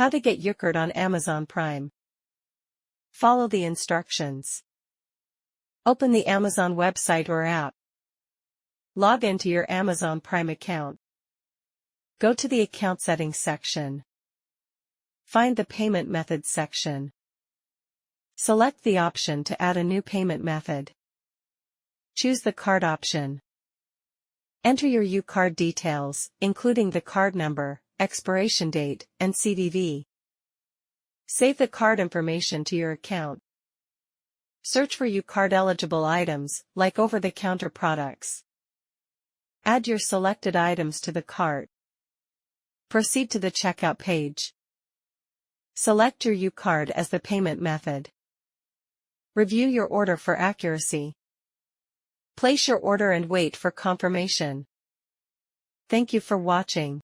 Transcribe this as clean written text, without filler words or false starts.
How to get Ucard on Amazon Prime. Follow the instructions. Open the Amazon website or app. Log into your Amazon Prime account. Go to the Account Settings section. Find the Payment Methods section. Select the option to add a new payment method. Choose the card option. Enter your Ucard details, including the card number, expiration date, and CVV. Save the card information to your account. Search for Ucard eligible items, like over-the-counter products. Add your selected items to the cart. Proceed to the checkout page. Select your Ucard as the payment method. Review your order for accuracy. Place your order and wait for confirmation. Thank you for watching.